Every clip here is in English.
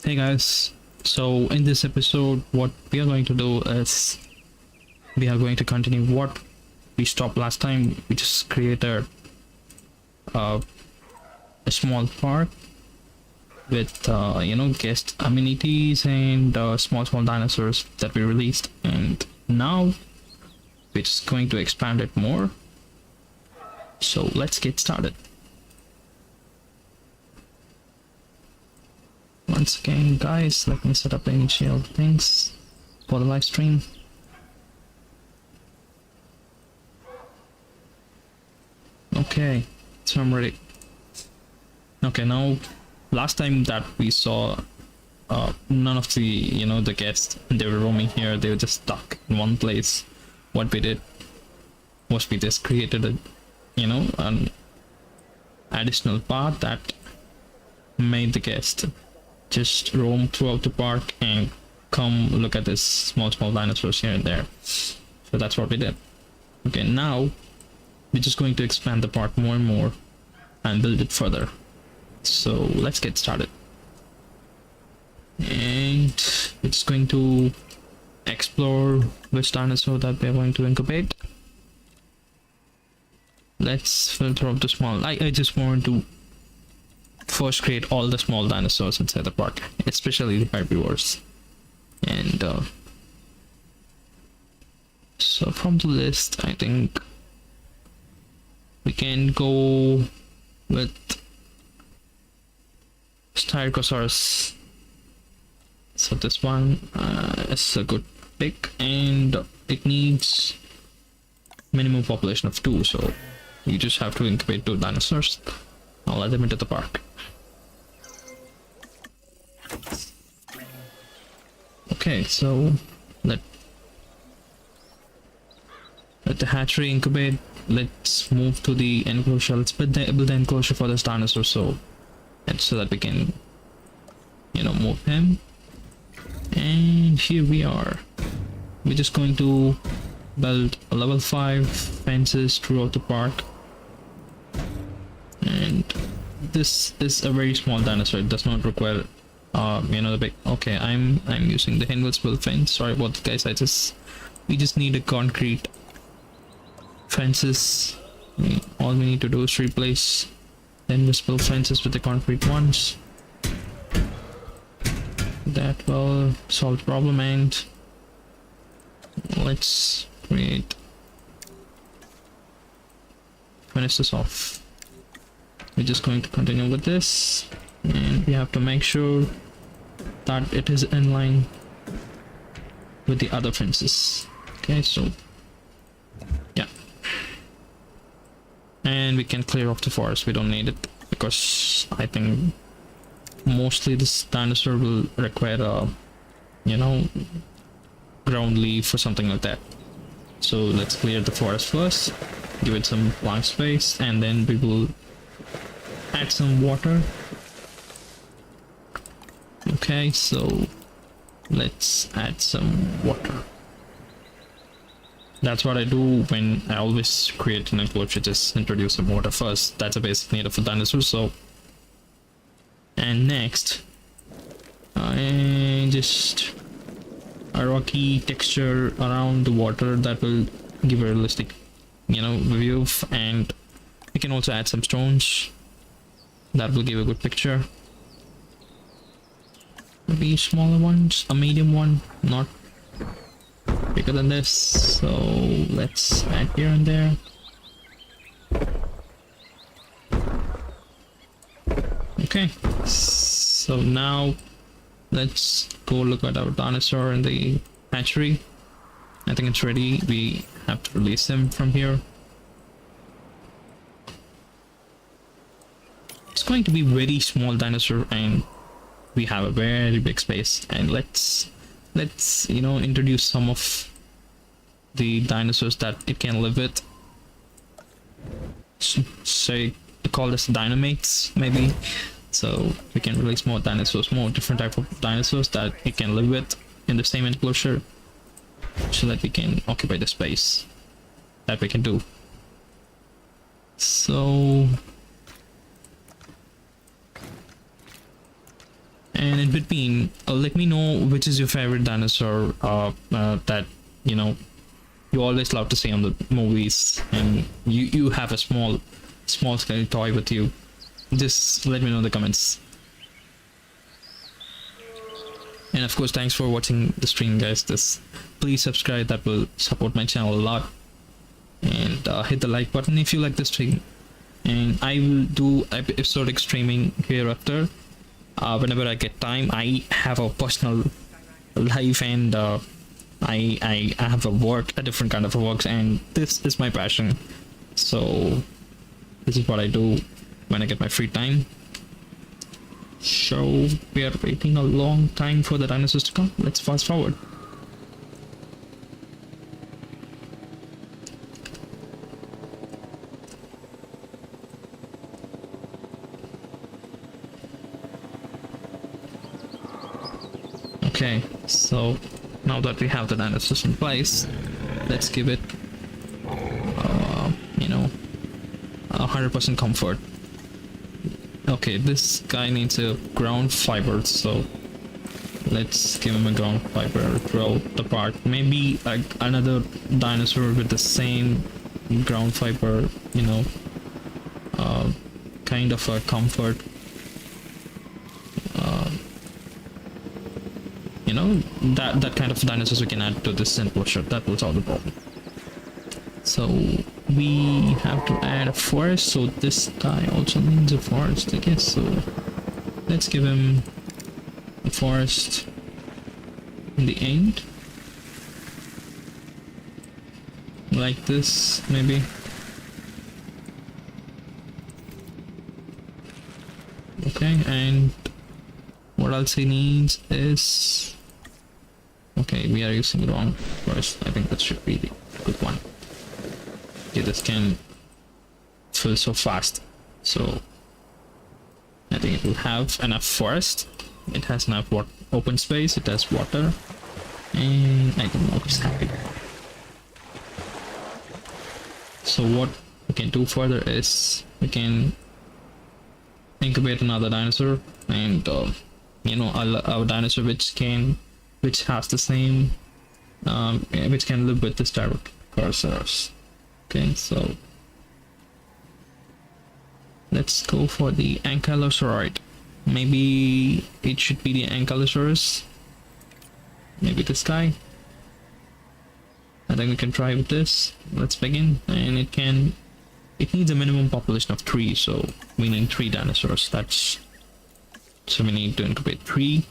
Hey guys, so in this episode what we are going to do is we are going to continue what we stopped last time. We just created uh, a small park with guest amenities and small dinosaurs that we released, and now we're just going to expand it more. So let's get started. Once again guys, let me set up the initial things for the live stream. Okay, so I'm ready. Okay, now last time that we saw none of the the guests, they were roaming here, they were just stuck in one place. What we did was we just created a an additional path that made the guest just roam throughout the park and come look at this small dinosaurs here and there. So that's what we did. Okay, now we're just going to expand the park more and more and build it further. So let's get started. And we're just going to explore which dinosaur that we're going to incubate. Let's filter out the small. I just want to first create all the small dinosaurs inside the park, especially the herbivores. And so from the list, I think we can go with Styracosaurus. So this one is a good pick, and it needs minimum population of 2, so you just have to incubate 2 dinosaurs. I'll let them into the park. Okay, so let the hatchery incubate. Let's move to the enclosure. Let's build the enclosure for this dinosaur so that we can move him. And here we are. We're just going to build a level 5 fences throughout the park. And this is a very small dinosaur. It does not require the big. Okay, I'm using the invincible fence. Sorry about that guys. We just need a concrete fences. All we need to do is replace the invisible fences with the concrete ones. That will solve the problem. And let's finish this off. We're just going to continue with this, and we have to make sure that it is in line with the other fences. Okay, so yeah, and we can clear off the forest. We don't need it because I think mostly this dinosaur will require a ground leaf or something like that. So let's clear the forest first, give it some blank space, and then we will add some water. Okay, so let's add some water. That's what I do when I always create an enclosure. Just introduce some water first. That's a basic need of a dinosaur. So, and next just a rocky texture around the water that will give a realistic view, and we can also add some stones that will give a good picture. Maybe smaller ones, a medium one, not bigger than this. So let's add here and there. Okay, so now let's go look at our dinosaur in the hatchery. I think it's ready. We have to release him from here. It's going to be very small dinosaur, and we have a very big space. And let's introduce some of the dinosaurs that it can live with. So call this dynamates maybe. So we can release more dinosaurs, more different type of dinosaurs that it can live with in the same enclosure, so that we can occupy the space that we can do. So, and in between, let me know which is your favorite dinosaur that you know you always love to see on the movies, and you have a small scale toy with you. Just let me know in the comments. And of course, thanks for watching the stream, guys. Please subscribe, that will support my channel a lot. And hit the like button if you like the stream. And I will do episodic streaming hereafter. Whenever I get time. I have a personal life, and I have a different kind of work, and this is my passion. So this is what I do when I get my free time. So we are waiting a long time for the dinosaurs to come. Let's fast forward. Okay, so now that we have the dinosaurs in place, let's give it, 100% comfort. Okay, this guy needs a ground fiber, so let's give him a ground fiber, throw the part. Maybe like another dinosaur with the same ground fiber, kind of a comfort. That kind of dinosaurs we can add to this enclosure. That will solve the problem. So we have to add a forest, so this guy also needs a forest, I guess. So let's give him a forest in the end, like this maybe. Okay, and what else he needs is, okay, we are using the wrong forest. I think that should be the good one. Okay, this can fill so fast, so I think it will have enough forest. It has enough open space, it has water, and I think it's happy. So what we can do further is we can incubate another dinosaur, and a dinosaur which has the same which can live with the Styrosaurus. Okay, so let's go for the Ankylosauroid. Maybe it should be the Ankylosaurus. Maybe this guy. I think we can try with this. Let's begin. And it needs a minimum population of 3, so we need 3 dinosaurs. So we need to incubate 3.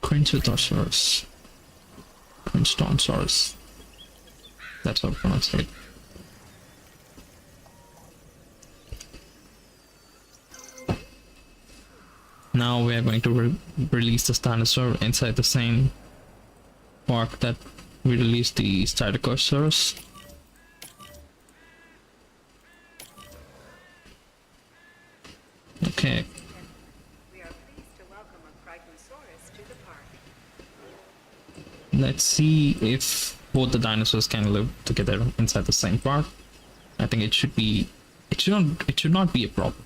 Quintosaurus. Quintonsaurus. That's how I pronounce it. Now we are going to release this dinosaur inside the same park that we released the Styracosaurus. Okay. Let's see if both the dinosaurs can live together inside the same park. I think it should not be a problem.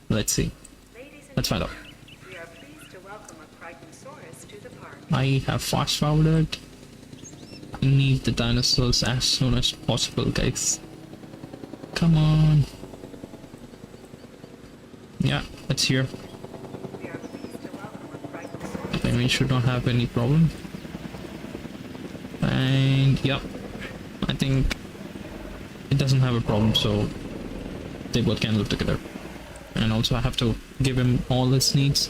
Let's see. Let's find out. I have fast forwarded. I need the dinosaurs as soon as possible, guys. Come on. Yeah, it's here. I think we should not have any problem. And yep, I think it doesn't have a problem, so they both can live together. And also I have to give him all his needs.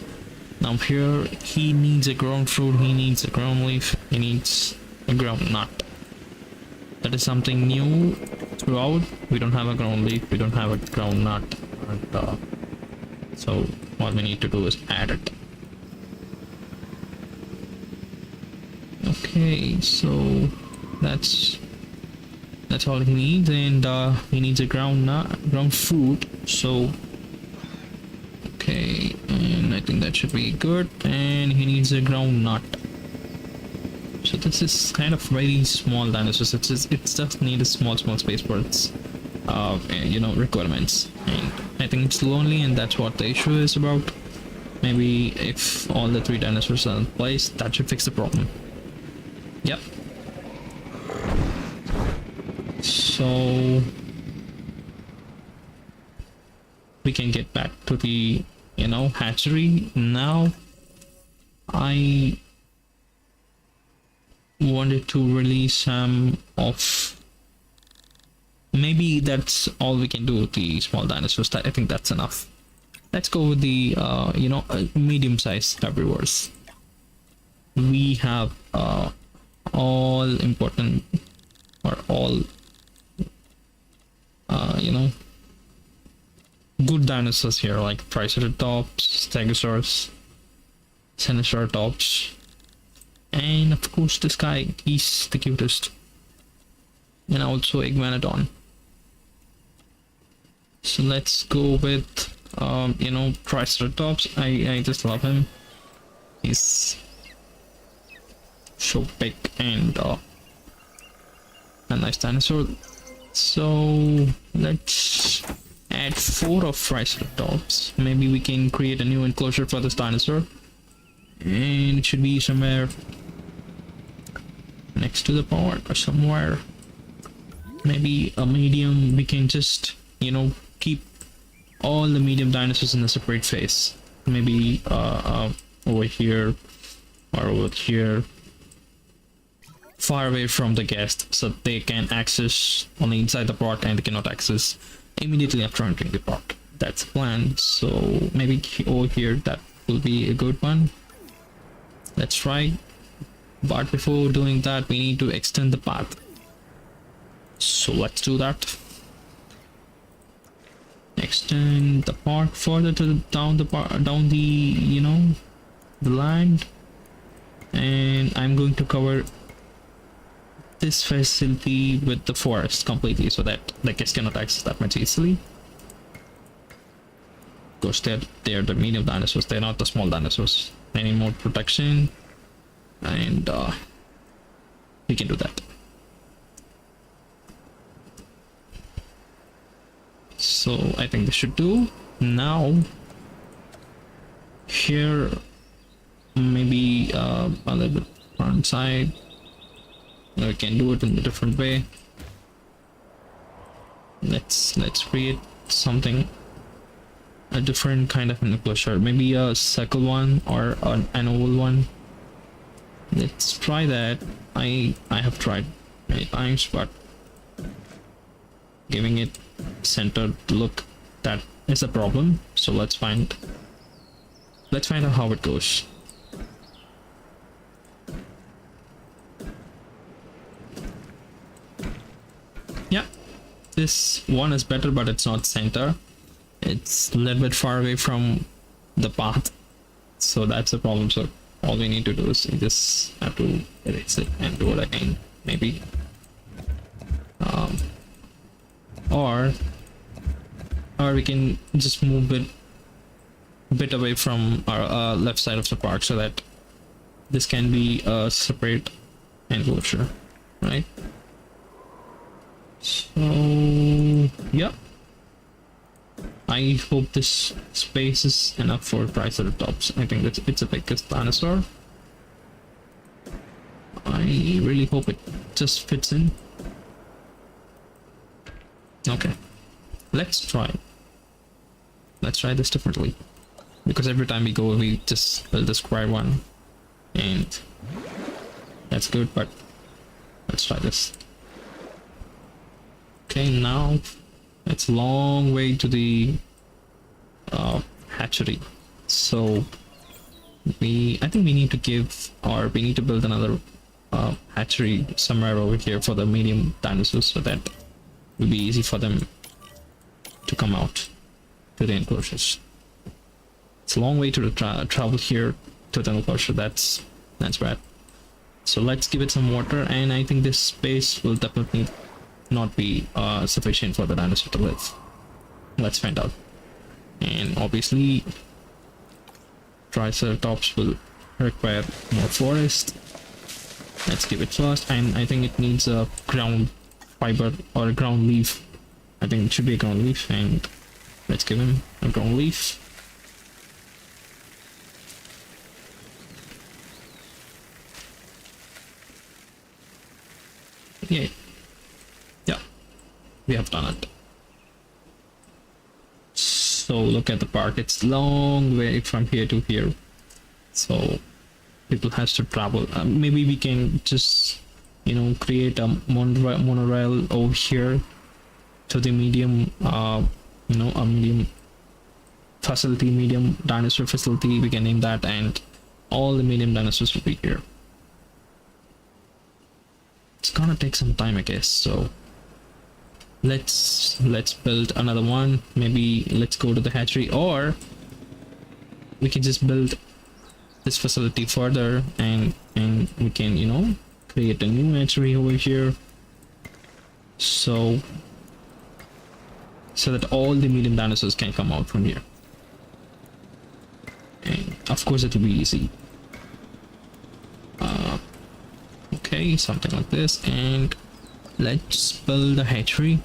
Now here, he needs a ground fruit, he needs a ground leaf, he needs a ground nut. That is something new throughout. We don't have a ground leaf, we don't have a ground nut, and so what we need to do is add it. Okay, so that's all he needs, and he needs a ground fruit. So okay, and I think that should be good. And he needs a ground nut. So this is kind of very small dinosaurs. It just needs a small space for its requirements. And I think it's lonely, and that's what the issue is about. Maybe if all the 3 dinosaurs are in place, that should fix the problem. Yep. So we can get back to the hatchery now. I wanted to release some of, maybe that's all we can do with the small dinosaurs. I think that's enough. Let's go with the medium-sized herbivores. We have all important, or all good dinosaurs here, like Triceratops, Stegosaurus, Sinoceratops, and of course this guy, he's the cutest, and also Iguanodon. So let's go with Triceratops. I just love him. He's so big and a nice dinosaur. So let's add 4 of Triceratops. Maybe we can create a new enclosure for this dinosaur, and it should be somewhere next to the port or somewhere. Maybe a medium. We can just keep all the medium dinosaurs in a separate phase. Maybe over here or over here, far away from the guest, so they can access only inside the pot and they cannot access immediately after entering the pot. That's the plan. So maybe over here, that will be a good one. Let's try. But before doing that, we need to extend the path. So let's do that. Extend the part further to down the land, and I'm going to cover this facility with the forest completely, so that the guests cannot access that much easily. Of course, they're the medium dinosaurs. They're not the small dinosaurs. They need more protection, and we can do that. So I think this should do. Now here, maybe a little bit front side. We can do it in a different way. Let's create something, a different kind of enclosure. Maybe a circle one or an oval one. Let's try that. I have tried many times, but giving it centered look, that is a problem. So let's find out how it goes. Yeah, this one is better, but it's not center. It's a little bit far away from the path, so that's a problem. So all we need to do is we just have to erase it and do it again, maybe. Or we can just move it a bit away from our left side of the park, so that this can be a separate enclosure, right? So yeah, I hope this space is enough for Triceratops. I think that it's the biggest dinosaur. I really hope it just fits in. Okay, let's try this differently, because every time we go we just build the square one, and that's good, but let's try this. Okay, now it's a long way to the hatchery, so I think we need to build another hatchery somewhere over here for the medium dinosaurs, so that it will be easy for them to come out to the enclosures. It's a long way to travel here to the enclosure. That's bad. So let's give it some water, and I think this space will definitely not be sufficient for the dinosaur to live. Let's find out. And obviously Triceratops will require more forest. Let's give it first, and I think it needs a ground fiber or a ground leaf I think it should be a ground leaf, and let's give him a ground leaf. Yeah. Yeah. We have done it. So look at the park. It's long way from here to here. So people has to travel. Maybe we can just, you know, create a monorail over here to the medium, you know, a medium facility, medium dinosaur facility. We can name that, and all the medium dinosaurs will be here. It's gonna take some time, I guess. So let's build another one. Maybe let's go to the hatchery, or we can just build this facility further, and we can, you know, create a new hatchery over here, so that all the medium dinosaurs can come out from here. And of course it will be easy. Okay, something like this, and let's build a hatchery.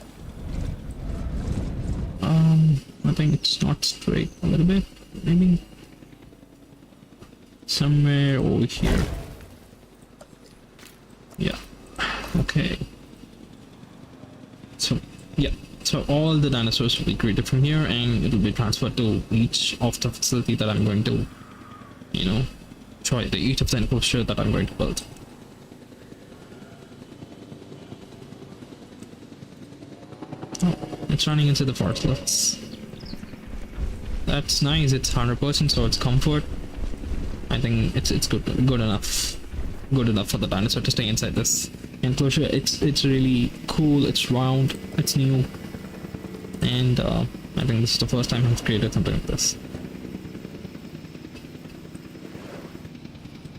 I think it's not straight, a little bit, maybe somewhere over here. Yeah. Okay. So yeah, so all the dinosaurs will be created from here, and it will be transferred to each of the facility that I'm going to, you know, try the each of the enclosure that I'm going to build. Oh, it's running into the forest. That's nice. It's 100%, so it's comfort. I think it's good enough for the dinosaur to stay inside this enclosure. It's really cool. It's round. It's new, and I think this is the first time I've created something like this.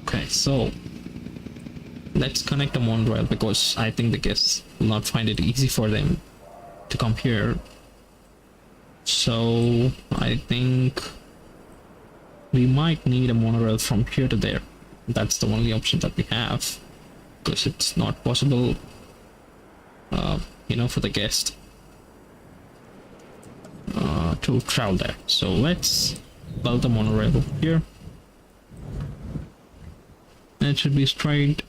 Okay, so let's connect a monorail, because I think the guests will not find it easy for them to come here. So I think we might need a monorail from here to there. That's the only option that we have, because it's not possible, you know, for the guest to travel there. So let's build a monorail over here. It should be straight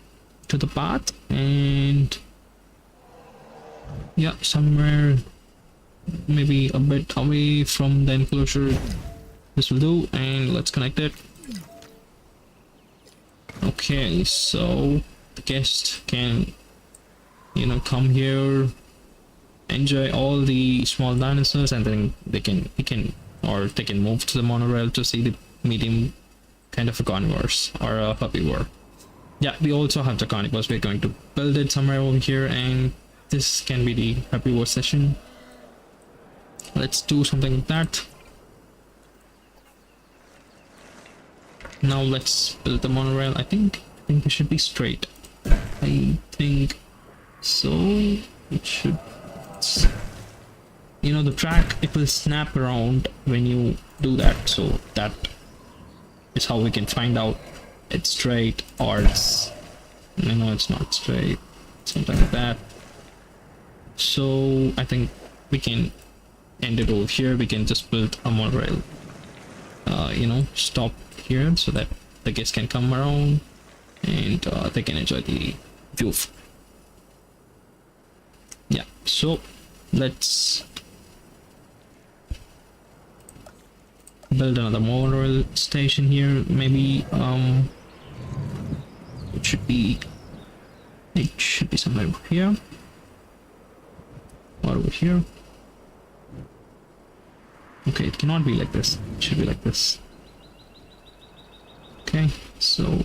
to the path, and yeah, somewhere maybe a bit away from the enclosure this will do, and let's connect it. Okay, so the guest can, you know, come here, enjoy all the small dinosaurs, and then they can move to the monorail to see the medium kind of a carnivores or a herbivore. Yeah, we also have the carnivores. We're going to build it somewhere over here, and this can be the herbivore session. Let's do something like that. Now let's build the monorail. I think it should be straight. I think so. It should, you know, the track, it will snap around when you do that, so that is how we can find out it's straight or it's, you know, it's not straight, something like that. So I think we can end it over here. We can just build a monorail, you know, stop here so that the guests can come around and they can enjoy the view. Yeah, so let's build another monorail station here. Maybe it should be somewhere over here or over here. Okay, it cannot be like this. It should be like this. Okay, so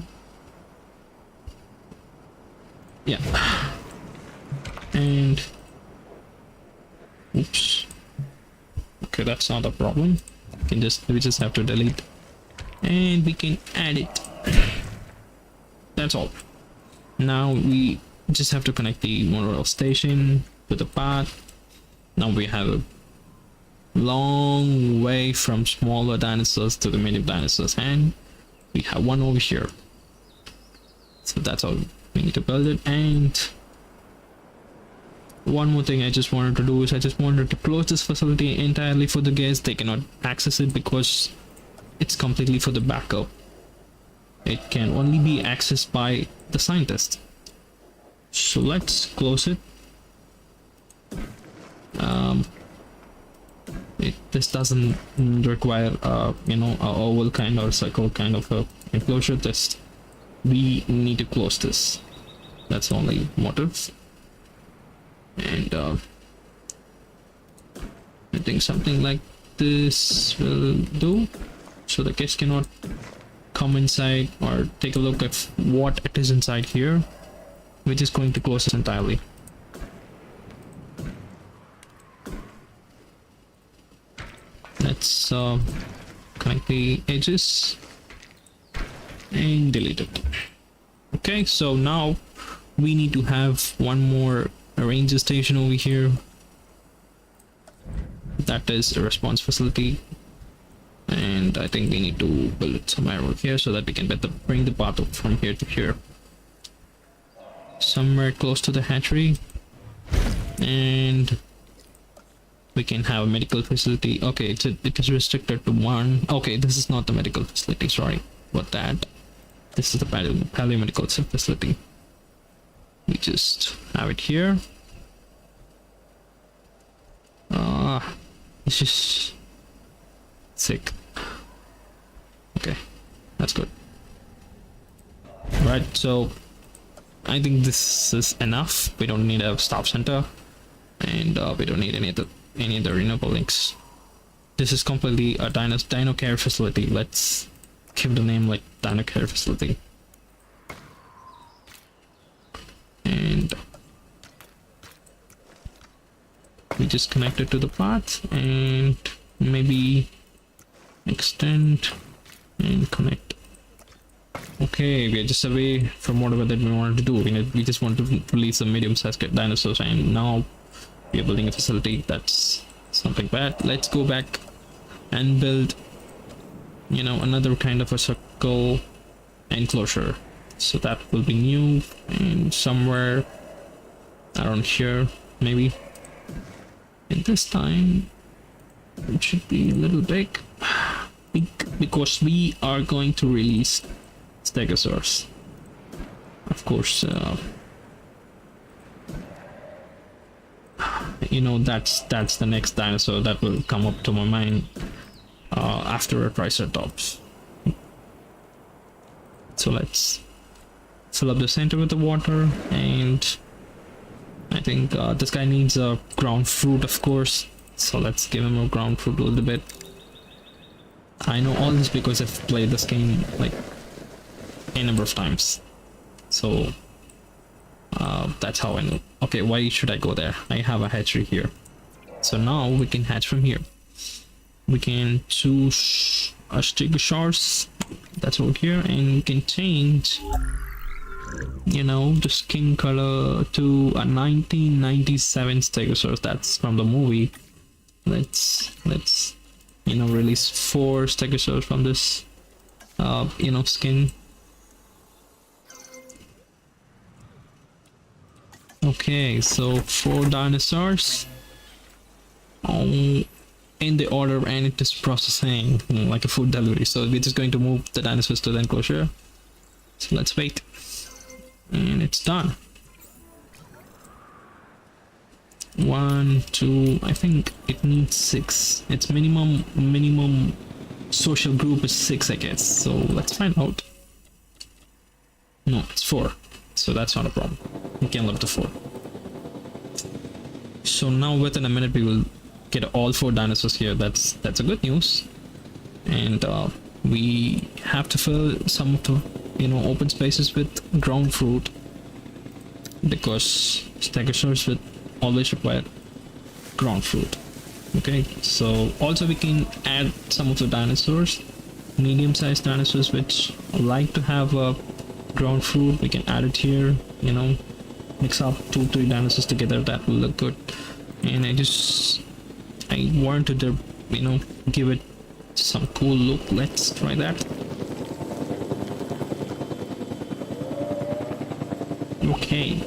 yeah, and oops. Okay, that's not a problem. We just have to delete, and we can add it. That's all. Now we just have to connect the monorail station to the path. Now we have a long way from smaller dinosaurs to the medium dinosaurs, and we have one over here. So that's all we need to build it, and one more thing I just wanted to do is I just wanted to close this facility entirely for the guests. They cannot access it because it's completely for the backup. It can only be accessed by the scientists. So let's close it. This doesn't require you know, a oval kind or circle kind of a enclosure. This we need to close this. That's the only motive. And I think something like this will do, so the guests cannot come inside or take a look at what it is inside here. We're just going to close it entirely. Let's connect the edges and delete it. Okay, so now we need to have one more ranger station over here. That is a response facility, and I think we need to build it somewhere over here so that we can bring the path up from here to here, somewhere close to the hatchery. And we can have a medical facility. Okay, it is restricted to one. Okay, this is not the medical facility, sorry about that. This is the paleo-medical facility. We just have it here. It's just sick. Okay, that's good. Right, so I think this is enough. We don't need a staff center, and we don't need any other renewable links. This is completely a dino care facility. Let's give the name like dino care facility. And we just connect it to the path and maybe extend and connect. Okay, we are just away from whatever that we wanted to do. We just want to release some medium-sized dinosaurs, and now we are building a facility. That's something bad. Let's go back and build, you know, another kind of a circle enclosure. So that will be new, and somewhere around here maybe. And this time it should be a little big because we are going to release stegosaurs. Of course, you know, that's the next dinosaur that will come up to my mind after a triceratops. So let's fill up the center with the water, and I think this guy needs a ground fruit, of course, so let's give him a ground fruit a little bit. I know all this because I've played this game like a number of times, so that's how I know. Okay, why should I go there? I have a hatchery here, so now we can hatch from here. We can choose a stegosaurus that's over here, and we can change, you know, the skin color to a 1997 stegosaurus. That's from the movie. Let's you know, release 4 stegosaurus from this you know, skin. Okay, so 4 dinosaurs in the order, and it is processing like a food delivery. So we're just going to move the dinosaurs to the enclosure. So let's wait, and it's done. 1, 2, I think it needs 6. Its minimum social group is 6, I guess. So let's find out. No, it's 4, so that's not a problem. We can live to 4. So now within a minute we will get all 4 dinosaurs here. That's a good news. And we have to fill some of the, you know, open spaces with ground fruit, because stegosaurs will always require ground fruit. Okay, so also we can add some of the dinosaurs, medium-sized dinosaurs which like to have a ground fruit. We can add it here, you know, mix up 2-3 dinosaurs together. That will look good. And I wanted to, you know, give it some cool look. Let's try that. Okay,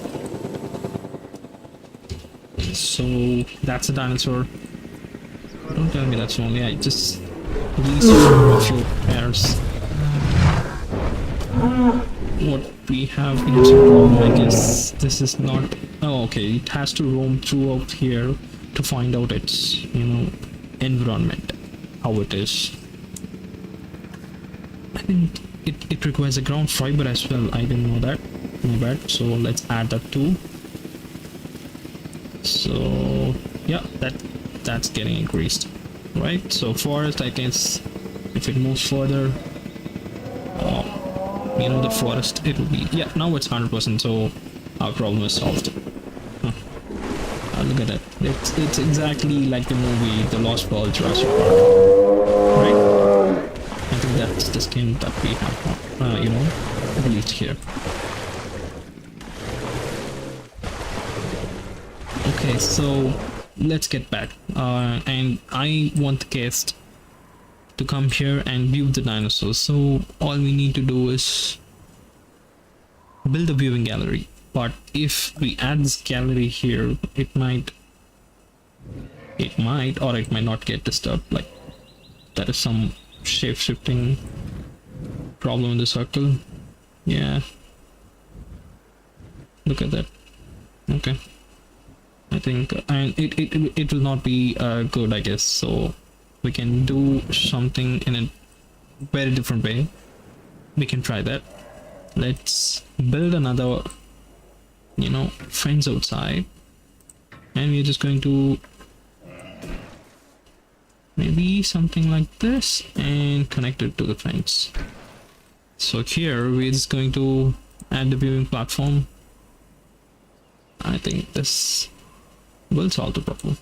So that's a dinosaur. Don't tell me that's only. I just resaw a few pairs. What we have here is a problem, I guess. This is not. Oh, okay. It has to roam throughout here to find out its, environment, how it is. I think it requires a ground fiber as well. I didn't know that. My bad. So let's add that too. So yeah, that's getting increased, right? So forest, I guess, if it moves further, the forest, it will be, yeah, now it's 100%. So our problem is solved. Look at that. It's exactly like the movie The Lost World, Jurassic World, right? I think that's the skin that we have, released here. Okay, so let's get back. And I want the guest to come here and view the dinosaurs. So all we need to do is build a viewing gallery. But if we add this gallery here, it might or it might not get disturbed. Like there is some shape shifting problem in the circle. Yeah, look at that. Okay, I think, and it will not be good, I guess. So we can do something in a very different way. We can try that. Let's build another fence outside, and we're just going to maybe something like this and connect it to the fence. So here we're just going to add the viewing platform. I think this will solve the problem.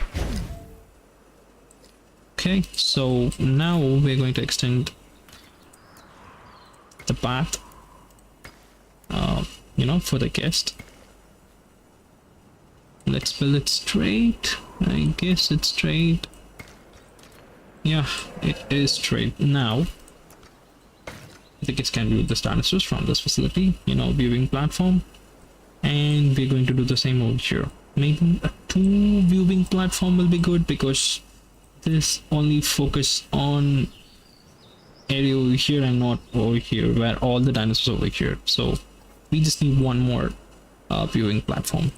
Okay, so now we're going to extend the path for the guest. Let's build it straight. I guess it's straight. Yeah, it is straight. Now the kids can view the dinosaurs from this facility, viewing platform, and we're going to do the same over here. Maybe a 2 viewing platform will be good, because this only focus on area over here and not over here where all the dinosaurs over here. So we just need one more viewing platform.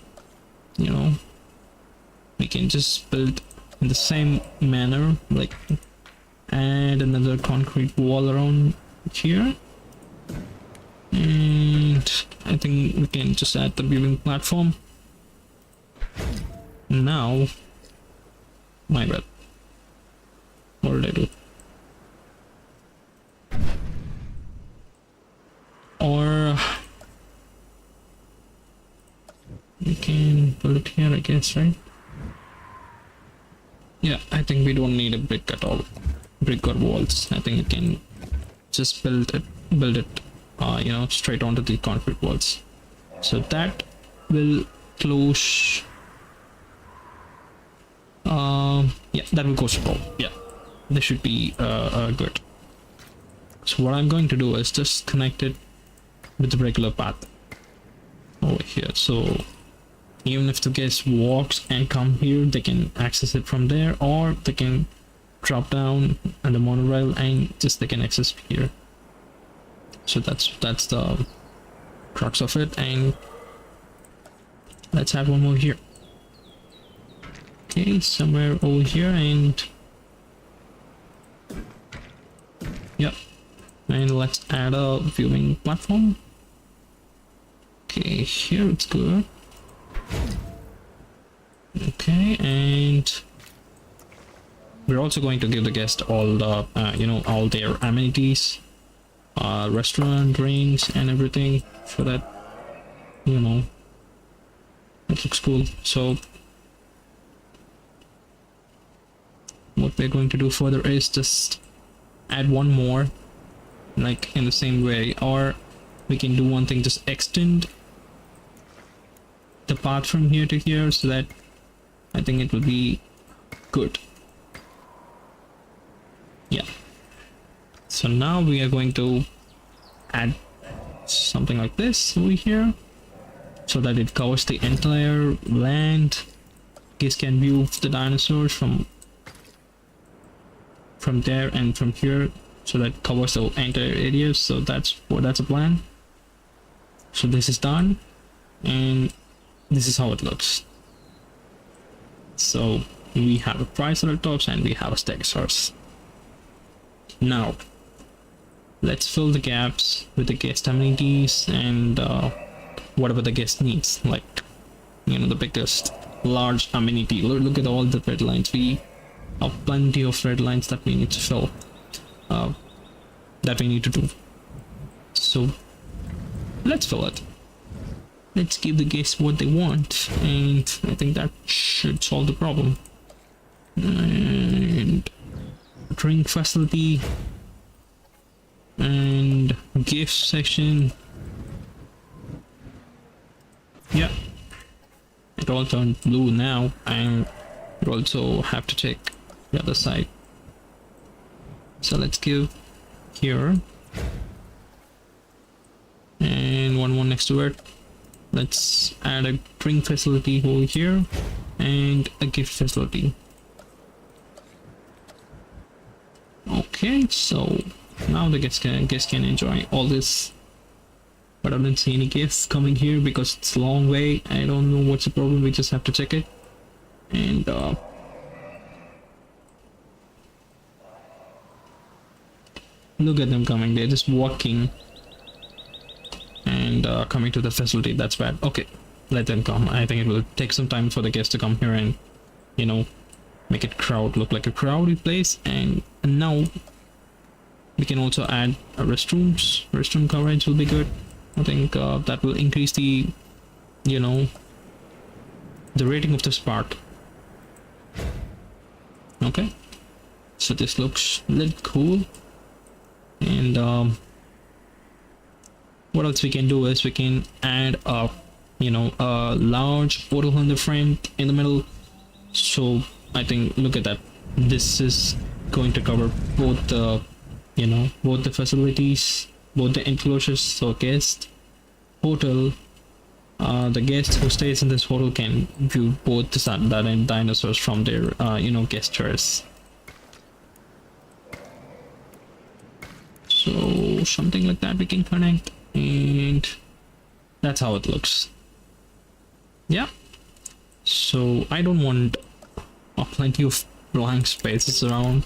We can just build in the same manner, like add another concrete wall around here, and I think we can just add the viewing platform. Now, my bad, what did I do? Or we can build it here, I guess, right? Yeah, I think we don't need a brick at all, brick or walls. I think we can just build it straight onto the concrete walls. So that will close. Yeah, that will close the problem. Yeah, this should be good. So what I'm going to do is just connect it with the regular path over here. So even if the guest walks and come here, they can access it from there, or they can drop down on the monorail and just they can access here. So that's the crux of it. And let's add one more here. Okay, somewhere over here, and yep, and let's add a viewing platform. Okay, here it's good. Okay, and we're also going to give the guest all the all their amenities, restaurant, drinks, and everything, so that it looks cool. So what we're going to do further is just add one more, like in the same way, or we can do one thing, just extend the path from here to here, so that I think it will be good. Yeah, so now we are going to add something like this over here, so that it covers the entire land, guests can view the dinosaurs from there and from here, so that covers the entire area. So that's a plan. So this is done, and this is how it looks. So we have a Triceratops and we have a Stegosaurus. Now let's fill the gaps with the guest amenities and whatever the guest needs, like, you know, the biggest large amenity. Look at all the red lines. We have plenty of red lines that we need to fill, that we need to do. So let's fill it. Let's give the guests what they want, and I think that should solve the problem. And drink facility and gift section. Yeah, it all turned blue now, and you also have to check the other side. So let's give here and one more next to it. Let's add a drink facility over here and a gift facility. Okay, so now the guests can enjoy all this. But I don't see any guests coming here because it's a long way. I don't know what's the problem. We just have to check it. And look at them coming. They're just walking and coming to the facility. That's bad. Okay, let them come. I think it will take some time for the guests to come here and, you know, make it look like a crowded place. And now we can also add restroom coverage will be good. I think that will increase the, you know, the rating of this part. Okay, so this looks a little cool. And what else we can do is we can add a, you know, a large portal in the front, in the middle. So I think, look at that, this is going to cover both the, you know, both the facilities, both the enclosures. So guest, hotel, the guest who stays in this hotel can view both the standard and dinosaurs from their you know, guest tours. So something like that we can connect, and that's how it looks. Yeah, so I don't want plenty of blank spaces around.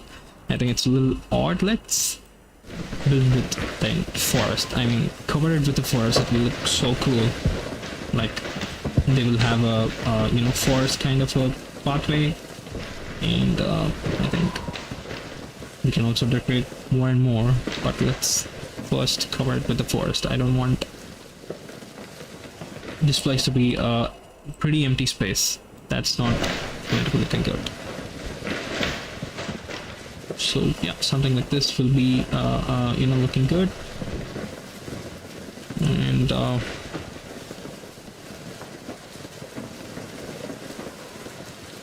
I think it's a little odd. Let's build with the forest. I mean, cover it with the forest. It will look so cool. Like they will have a you know, forest kind of a pathway, and I think we can also decorate more and more. But let's first cover it with the forest. I don't want this place to be a pretty empty space. That's not going to be looking good. So yeah, something like this will be you know, looking good.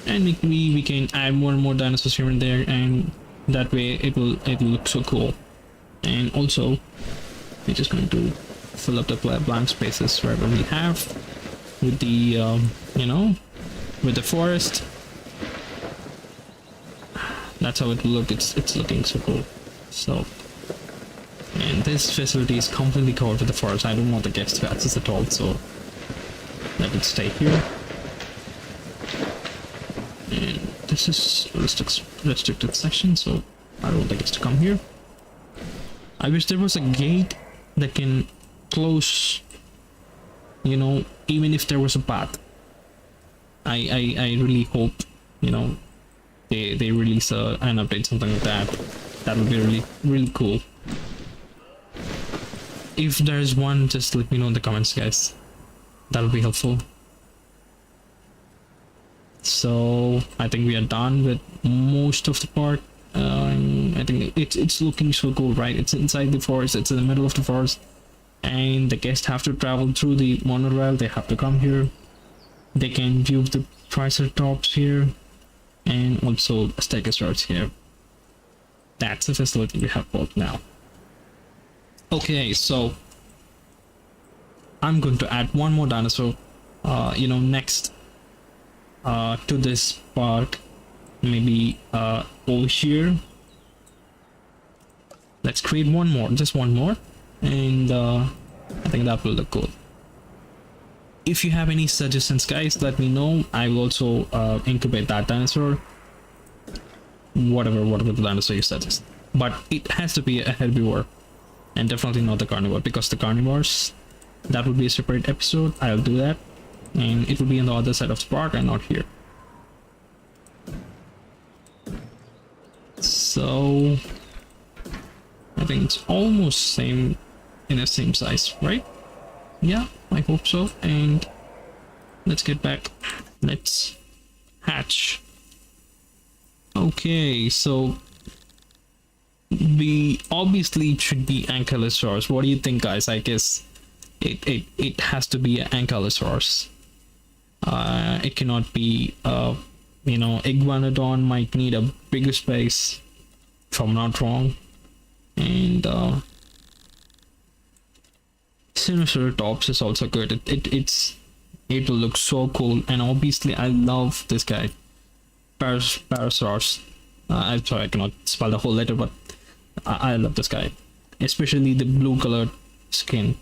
And we can add more and more dinosaurs here and there, and that way it will look so cool. And also we're just going to fill up the blank spaces wherever we have with the you know, with the forest. That's how it will look. It's looking so cool. So, and this facility is completely covered with the forest. I don't want the guests to access at all, so let it stay here. And this is restricted section, so I don't want the guests to come here. I wish there was a gate that can close, you know, even if there was a path. I really hope, you know, they release an update, something like that. That would be really cool. If there's one, just let me know in the comments, guys. That would be helpful. So I think we are done with most of the part. I think it's looking so cool, right? It's inside the forest, it's in the middle of the forest, and the guests have to travel through the monorail. They have to come here. They can view the Triceratops here, and also a Stegosaurus here. That's the facility we have built now. Okay, so I'm going to add one more dinosaur, you know, next to this park, maybe over here. Let's create one more, just one more, and I think that will look good. If you have any suggestions, guys, let me know. I will also incubate that dinosaur, whatever the dinosaur you suggest, but it has to be a herbivore and definitely not the carnivore, because the carnivores, that would be a separate episode. I'll do that, and it will be on the other side of the park and not here. So I think it's almost same, in the same size, right? Yeah, I hope so. And let's get back, let's hatch. Okay, so we obviously it should be ankylosaurus. What do you think, guys? I guess it has to be an ankylosaurus. It cannot be you know, iguanodon might need a bigger space, if I'm not wrong. And Triceratops is also good. It will look so cool. And obviously I love this guy, Parasaurus. I'm sorry, I cannot spell the whole letter, but I love this guy, especially the blue colored skin.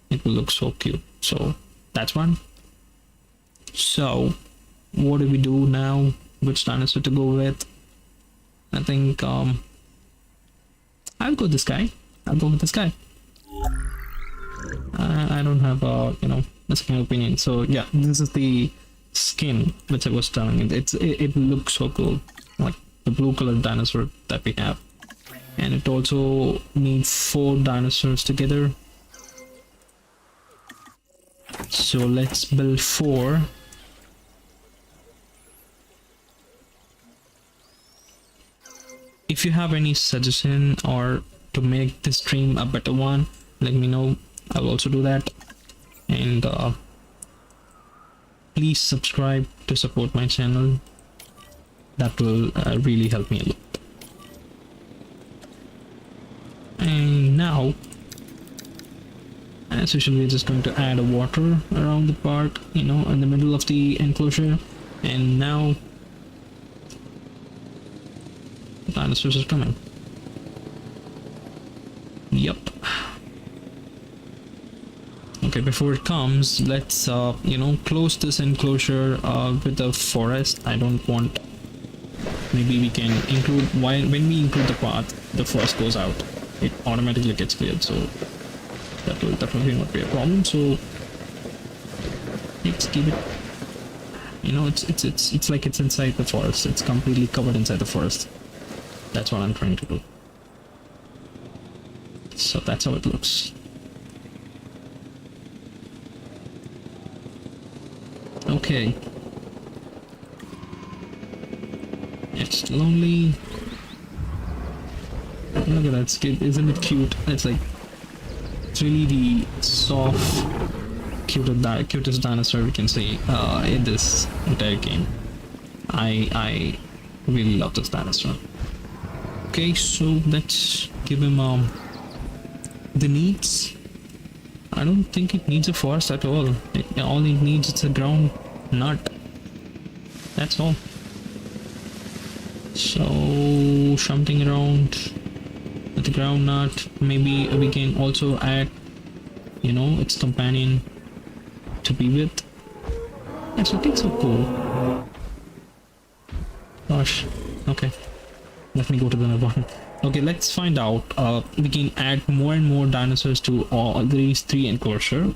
It will look so cute. So that's one. So what do we do now? Which dinosaur to go with? I think I'll go this guy. I'll go with this guy. I don't have you know, a second opinion. So yeah, this is the skin which I was telling you. It looks so cool, like the blue colored dinosaur that we have. And it also needs 4 dinosaurs together. So let's build 4. If you have any suggestion or to make this stream a better one, let me know. I'll also do that. And please subscribe to support my channel. That will really help me a lot. And now, as usual, we're just going to add a water around the park, you know, in the middle of the enclosure. And now the dinosaurs are coming. Yep. Okay, before it comes, let's you know, close this enclosure with the forest. I don't want, maybe we can include, when we include the path, the forest goes out, it automatically gets cleared, so that will definitely not be a problem. So let's keep it, you know, it's like it's inside the forest. It's completely covered inside the forest. That's what I'm trying to do. So that's how it looks. Okay. It's lonely. Look at that skin, isn't it cute? It's like, it's really the soft, cutest dinosaur we can see in this entire game. I really love this dinosaur. Okay, so let's give him the needs. I don't think it needs a forest at all. All it needs is a ground nut. That's all. So something around with the ground nut. Maybe we can also add, you know, its companion to be with. That's looking so cool. Gosh. Okay. Let me go to the next one. Okay, let's find out. We can add more and more dinosaurs to all these 3 enclosure.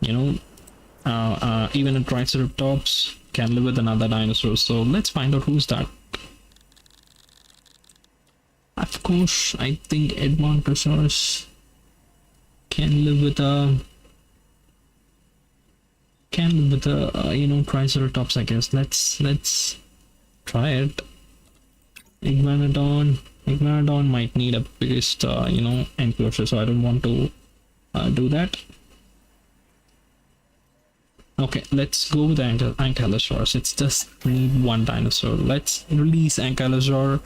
You know, even a Triceratops can live with another dinosaur. So let's find out who's that. Of course, I think Edmontosaurus can live with a you know, Triceratops, I guess. Let's try it. Iguanodon might need a biggest you know, enclosure, so I don't want to do that. Okay, let's go with Ankylosaurus. It's just need 1 dinosaur. Let's release Ankylosaur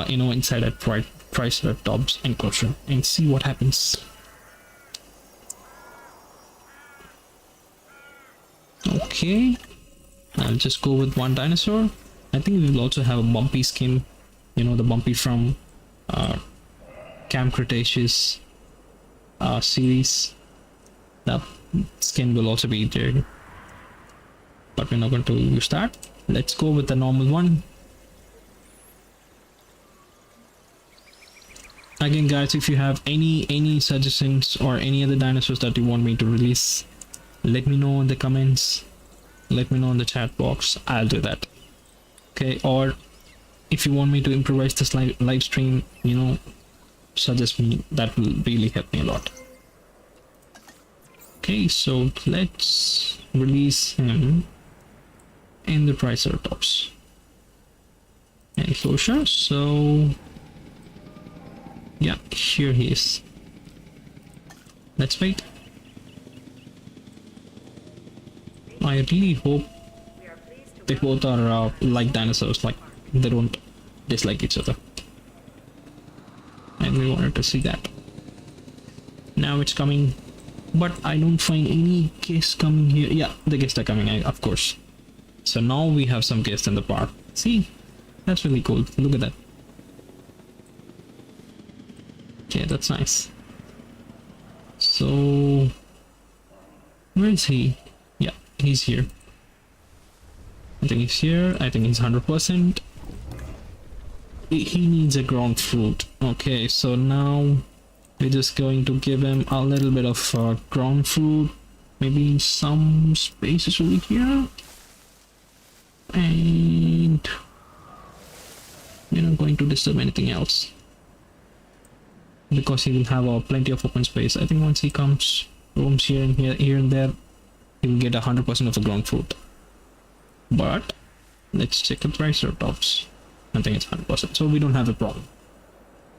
you know, inside a Triceratops enclosure and see what happens. Okay, I'll just go with one dinosaur. I think we will also have a bumpy skin, you know, the bumpy from Camp Cretaceous series. That skin will also be there, but we're not going to use that. Let's go with the normal one. Again guys, if you have any suggestions or any other dinosaurs that you want me to release, let me know in the comments, let me know in the chat box. I'll do that. Okay, or if you want me to improvise this live stream, you know, suggest me. That will really help me a lot. Okay, so let's release him in the Triceratops enclosure. So yeah, here he is. Let's wait. I really hope they both are like dinosaurs, like they don't dislike each other. And we wanted to see that. Now it's coming, but I don't find any guests coming here. Yeah, the guests are coming, of course. So now we have some guests in the park. See, that's really cool. Look at that. Okay, that's nice. So where is he? Yeah, he's here. I think he's here. I think he's 100%. He needs a ground fruit. Okay, so now we're just going to give him a little bit of ground fruit. Maybe some spaces over here. And we're not going to disturb anything else, because he will have plenty of open space. I think once he comes, roams here and there, he will get 100% of the ground fruit. But let's check the Triceratops. I think it's 100%, so we don't have a problem.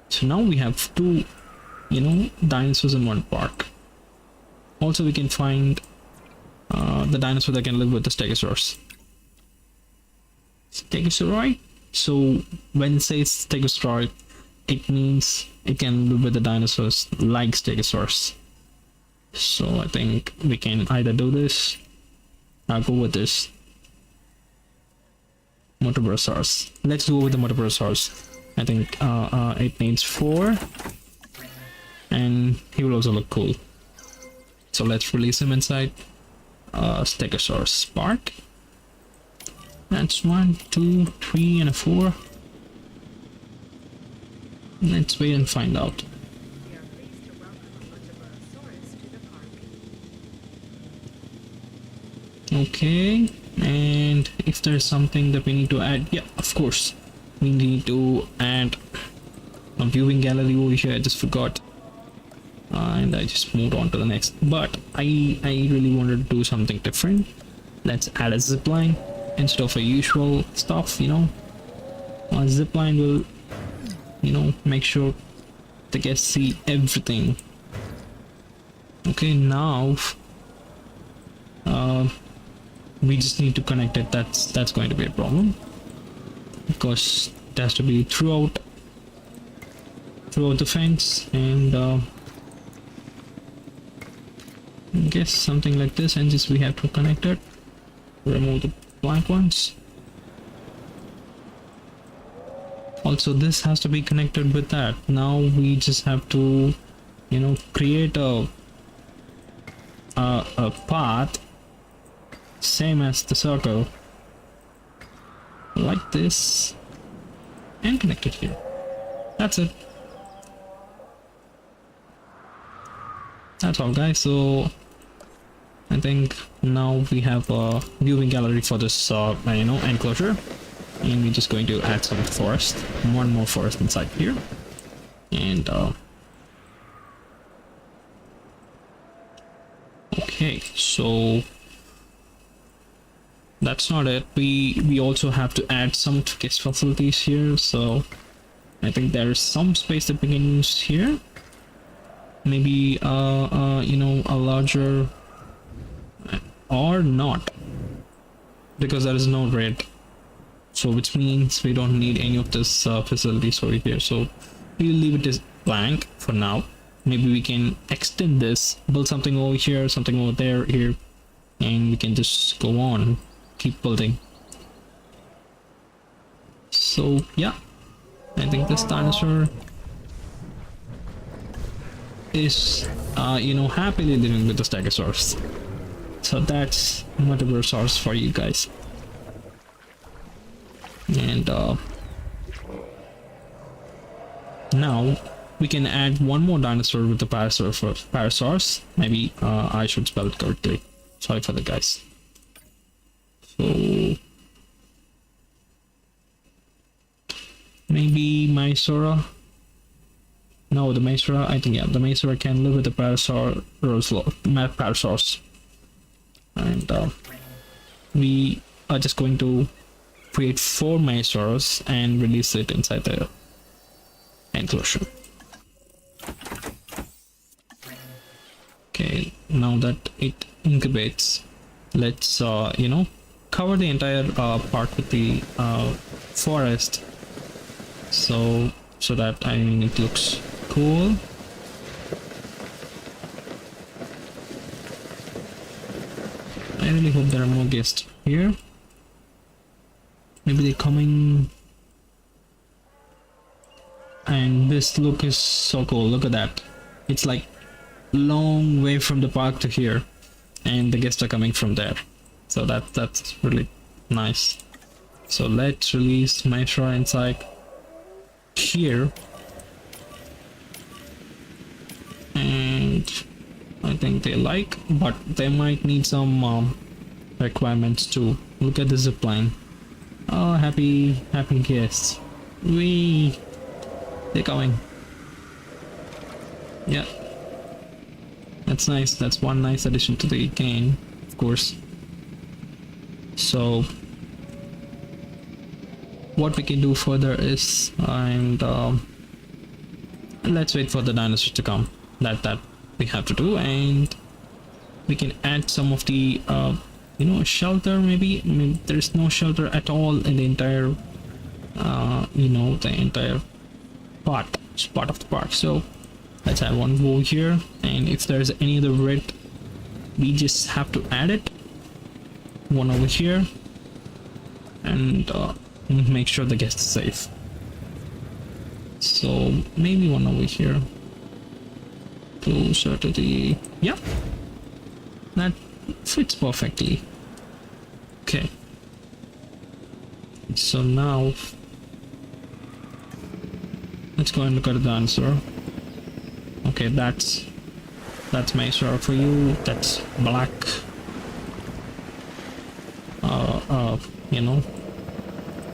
So now we have two, you know, dinosaurs in one park. Also, we can find the dinosaur that can live with the Stegosaurus. Stegosauroid. So when it says Stegosauroid, it means it can live with the dinosaurs like Stegosaurus. So I think we can either do this. I'll go with this. Motobrasaurus. Let's go with the Motobrasaurus. I think it needs 4, and he will also look cool. So let's release him inside Stegosaurus Park. That's 1, 2, 3, and a 4. Let's wait and find out. Okay, and if there's something that we need to add, yeah, of course, we need to add a viewing gallery over here. I just forgot, and I just moved on to the next. But I really wanted to do something different. Let's add a zipline instead of a usual stuff. You know, a zipline will, you know, make sure the guests see everything. Okay, now we just need to connect it. That's going to be a problem, because it has to be throughout the fence, and I guess something like this, and just we have to connect it. Remove the blank ones. Also, this has to be connected with that. Now we just have to, you know, create a path same as the circle, like this, and connect it here. That's it. That's all, guys. So I think now we have a viewing gallery for this you know, enclosure, and we're just going to add some forest, one more forest inside here, and okay, so that's not it. We also have to add some guest facilities here, so I think there is some space that we can use here. Maybe you know, a larger, or not, because there is no red, so which means we don't need any of this facilities over here. So we'll leave it as blank for now. Maybe we can extend this, build something over here, something over there, here, and we can just go on. keep building. So yeah, I think this dinosaur is happily living with the stegosaurus. So that's Metagrosaurus for you guys. And now we can add one more dinosaur with the Parasaurus. Maybe I should spell it correctly. Sorry for the guys. So maybe Mysora. No, the Mysora. I think, yeah, the Mysora can live with the Parasaurus. And we are just going to create 4 Mysoras and release it inside the enclosure. Okay, now that it incubates, let's cover the entire part with the forest, so that it looks cool. I really hope there are more guests here. Maybe they're coming. And this look is so cool. Look at that. It's like long way from the park to here, and the guests are coming from there. So that's really nice. So let's release Mysora inside here. And I think they like, but they might need some requirements too. Look at the zipline. Oh, happy guests. They're coming. Yeah. That's nice. That's one nice addition to the game, of course. So what we can do further is, and let's wait for the dinosaurs to come. That we have to do, and we can add some of the shelter. Maybe there's no shelter at all in the entire the entire part of the park. So let's add one wall here, and if there's any other red, we just have to add it. One over here, and make sure the guest is safe. So maybe one over here, closer to the, yeah, that fits perfectly. Okay, so now let's go and look at the dinosaur. Okay, that's Mysora for you. That's black.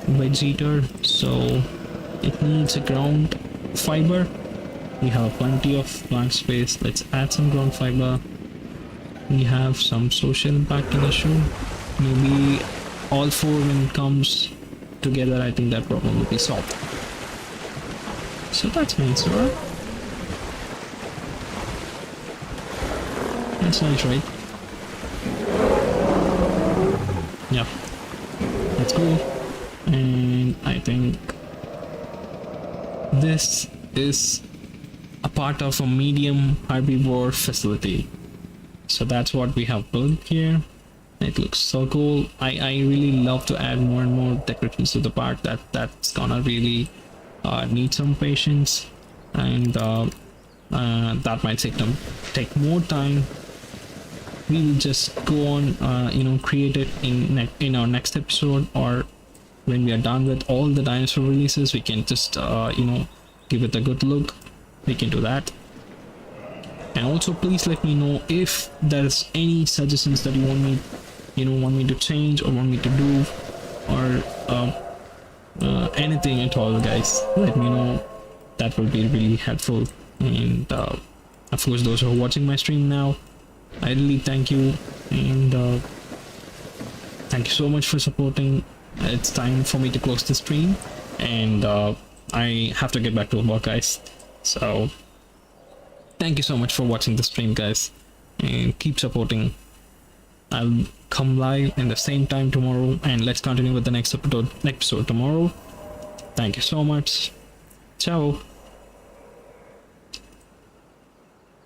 Wedge eater. So it needs a ground fiber. We have plenty of blank space. Let's add some ground fiber. We have some social impact in the show. Maybe all 4 when it comes together, I think that problem will be solved. So that's Mysora. That's nice, right? Yeah, that's cool. And I think this is a part of a medium herbivore facility. So that's what we have built here. It looks so cool. I really love to add more and more decorations to the park. That's gonna really need some patience, and that might take more time. We will just go on create it in our next episode, or when we are done with all the dinosaur releases, we can just give it a good look. We can do that. And also please let me know if there's any suggestions that you want me to change or want me to do, or anything at all, guys. Let me know. That will be really helpful. And of course, those who are watching my stream now, I really thank you, and thank you so much for supporting. It's time for me to close the stream, and I have to get back to work, guys. So thank you so much for watching the stream, guys, and keep supporting. I'll come live in the same time tomorrow, and let's continue with the next episode tomorrow. Thank you so much. Ciao.